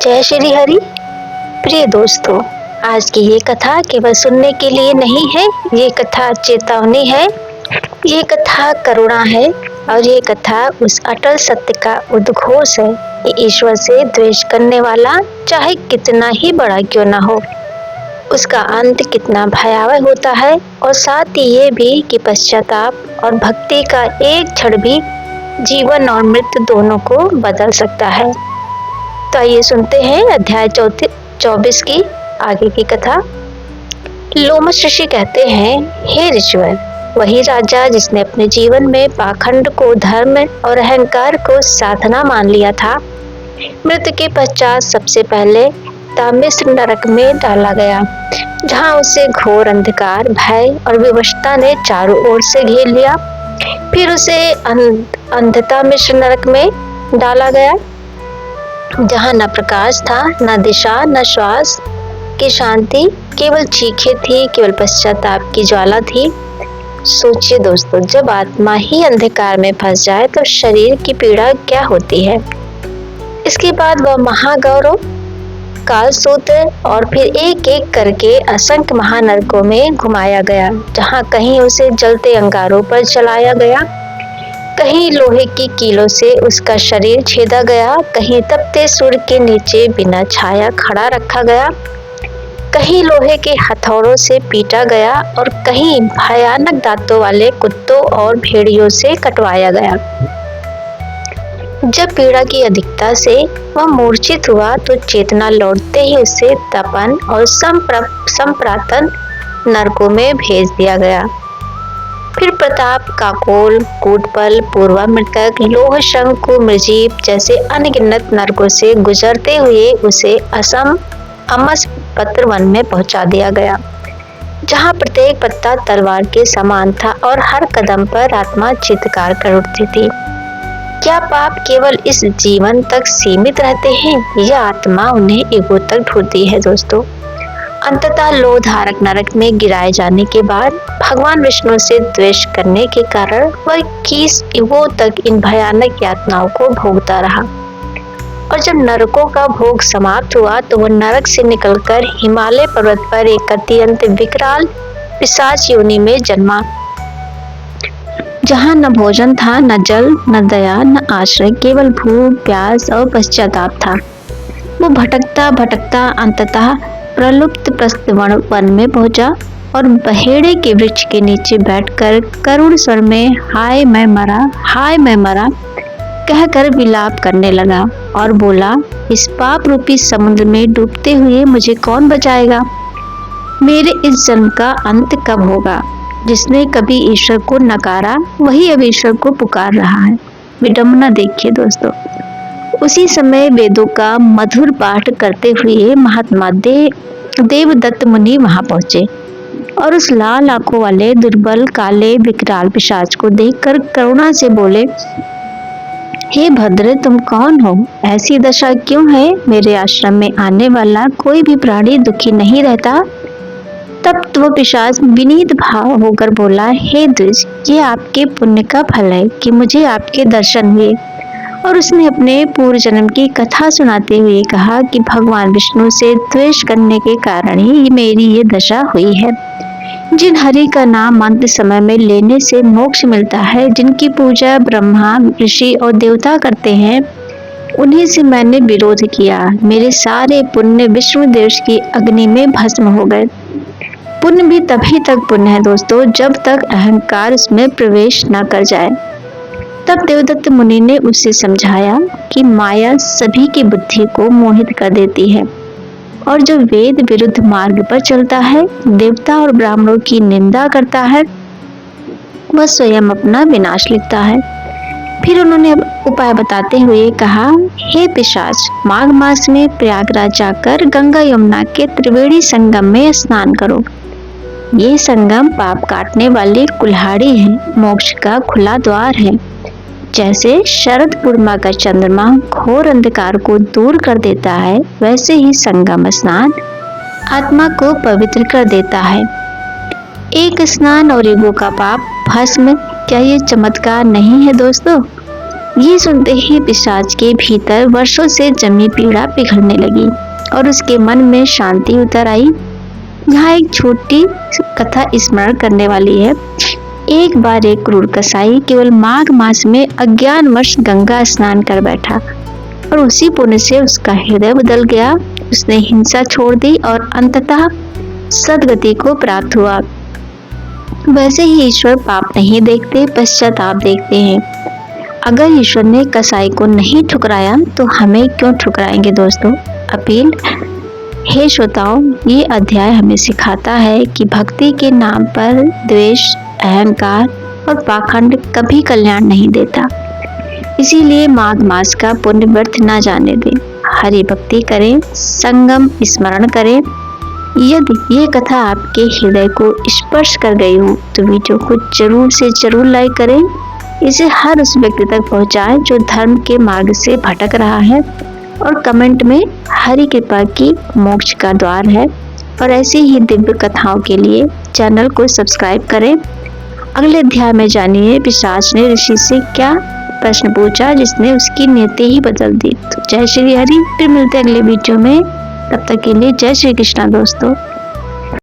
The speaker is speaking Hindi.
जय श्री हरि। प्रिय दोस्तों, आज की ये कथा केवल सुनने के लिए नहीं है। ये कथा चेतावनी है, ये कथा करुणा है और ये कथा उस अटल सत्य का उद्घोष है कि ईश्वर से द्वेष करने वाला चाहे कितना ही बड़ा क्यों ना हो, उसका अंत कितना भयावह होता है। और साथ ही ये भी कि पश्चाताप और भक्ति का एक क्षण भी जीवन और मृत्यु दोनों को बदल सकता है। तो आइए सुनते हैं अध्याय 24 की आगे की कथा। लोमश ऋषि कहते हैं, हे ऋषिवर, वही राजा जिसने अपने जीवन में पाखंड को धर्म और अहंकार को साधना मान लिया था, मृत्यु के पश्चात सबसे पहले तामिश्र नरक में डाला गया, जहां उसे घोर अंधकार, भय और विवशता ने चारों ओर से घेर लिया। फिर उसे अंधता मिश्र नरक में डाला गया, जहाँ न प्रकाश था, न दिशा, न श्वास की शांति, केवल चीखें थी, केवल पश्चाताप की ज्वाला थी। सोचिए दोस्तों, जब आत्मा ही अंधकार में फंस जाए तो शरीर की पीड़ा क्या होती है। इसके बाद वह महागौरव, कालसूत्र और फिर एक एक करके असंख्य महानरकों में घुमाया गया, जहाँ कहीं उसे जलते अंगारों पर चलाया गया, कहीं लोहे की कीलों से उसका शरीर छेदा गया, कहीं तपते सूर्य के नीचे बिना छाया खड़ा रखा गया, कहीं लोहे के हथौड़ों से पीटा गया और कहीं भयानक दांतों वाले कुत्तों और भेड़ियों से कटवाया गया। जब पीड़ा की अधिकता से वह मूर्छित हुआ तो चेतना लौटते ही उसे तपन और संप्रातन नरकों में भेज दिया गया। फिर प्रताप, काकोल, कूटपल, पूर्वा मृतक, लोह, शंकु, मृजीप जैसे अनगिनत नरकों से गुजरते हुए उसे अमस पत्र वन में पहुंचा दिया गया, जहां प्रत्येक पत्ता तलवार के समान था और हर कदम पर आत्मा चित्कार कर उठती थी। क्या पाप केवल इस जीवन तक सीमित रहते हैं या आत्मा उन्हें ईगो तक ढूंढती है दोस्तों। अंततः लोह धारक नरक में गिराए जाने के बाद भगवान विष्णु से द्वेष करने के कारण वह 21 युगों तक इन भयानक यातनाओं को भोगता रहा। और जब नरकों का भोग समाप्त हुआ तो वह नरक से निकलकर हिमालय पर्वत पर एक अत्यंत विकराल पिशाच योनि में जन्मा, जहाँ न भोजन था, न जल, न दया, न आश्रय, केवल भूख, प्यास और पश्चाताप था। वो भटकता भटकता अंततः प्रलुप्त प्रस्थवन वन में पहुंचा और बहेड़े के वृक्ष के नीचे बैठकर करुण स्वर में हाय मैं मरा कहकर विलाप करने लगा और बोला, इस पाप रूपी समुद्र में डूबते हुए मुझे कौन बचाएगा। मेरे इस जन्म का अंत कब होगा। जिसने कभी ईश्वर को नकारा वही अब ईश्वर को पुकार रहा है। विडंबना देखिए दोस्तों। उसी समय वेदों का मधुर पाठ करते हुए महात्मा देवदत्त मुनि वहां पहुंचे और उस लाल आंखों वाले दुर्बल काले विकराल पिशाच को देखकर करुणा से बोले, हे भद्र, तुम कौन हो, ऐसी दशा क्यों है। मेरे आश्रम में आने वाला कोई भी प्राणी दुखी नहीं रहता। तब तो वह पिशाच विनीत भाव होकर बोला, हे द्विज, ये आपके पुण्य का फल है कि मुझे आपके दर्शन हुए। और उसने अपने पूर्व जन्म की कथा सुनाते हुए कहा कि भगवान विष्णु से द्वेष करने के कारण ही मेरी ये दशा हुई है। जिन हरि का नाम अंत समय में लेने से मोक्ष मिलता है, जिनकी पूजा ब्रह्मा, ऋषि और देवता करते हैं, उन्हीं से मैंने विरोध किया। मेरे सारे पुण्य विष्णु देश की अग्नि में भस्म हो गए। पुण्य भी तभी तक पुण्य है दोस्तों जब तक अहंकार उसमें प्रवेश न कर जाए। तब देवदत्त मुनि ने उसे समझाया कि माया सभी की बुद्धि को मोहित कर देती है और जो वेद विरुद्ध मार्ग पर चलता है, देवता और ब्राह्मणों की निंदा करता है, वह स्वयं अपना विनाश लिखता है। फिर उन्होंने उपाय बताते हुए कहा, हे पिशाच, माघ मास में प्रयागराज जाकर गंगा यमुना के त्रिवेणी संगम में स्नान करो। ये संगम पाप काटने वाली कुल्हाड़ी है, मोक्ष का खुला द्वार है। जैसे शरद पूर्णिमा का चंद्रमा घोर अंधकार को दूर कर देता है, वैसे ही संगम स्नान आत्मा को पवित्र कर देता है। एक स्नान और युगों का पाप भस्म। क्या ये चमत्कार नहीं है दोस्तों। ये सुनते ही पिशाच के भीतर वर्षों से जमी पीड़ा पिघलने लगी और उसके मन में शांति उतर आई। यहाँ एक छोटी कथा स्मरण करने वाली है। एक बार एक क्रूर कसाई केवल माघ मास में अज्ञानवश गंगा स्नान कर बैठा और उसी पुण्य से उसका हृदय बदल गया। उसने हिंसा छोड़ दी और अंततः सदगति को प्राप्त हुआ। वैसे ही ईश्वर पाप नहीं देखते, पश्चाताप देखते हैं। अगर ईश्वर ने कसाई को नहीं ठुकराया तो हमें क्यों ठुकराएंगे दोस्तों। अपील, हे श्रोताओं, ये अध्याय हमें सिखाता है कि भक्ति के नाम पर द्वेष, अहंकार और पाखंड कभी कल्याण नहीं देता। इसीलिए माघ मास का पुण्य व्यर्थ न जाने दें। हरि भक्ति करें, संगम स्मरण करें। यदि ये कथा आपके हृदय को स्पर्श कर गई हो तो वीडियो को जरूर से जरूर लाइक करें। इसे हर उस व्यक्ति तक पहुंचाएं जो धर्म के मार्ग से भटक रहा है और कमेंट में हरि कृपा की मोक्ष का द्वार है। और ऐसी ही दिव्य कथाओं के लिए चैनल को सब्सक्राइब करें। अगले अध्याय में जानिए पिशाच ने ऋषि से क्या प्रश्न पूछा जिसने उसकी नीति ही बदल दी। तो जय श्री हरि। फिर मिलते हैं अगले वीडियो में। तब तक के लिए जय श्री कृष्णा दोस्तों।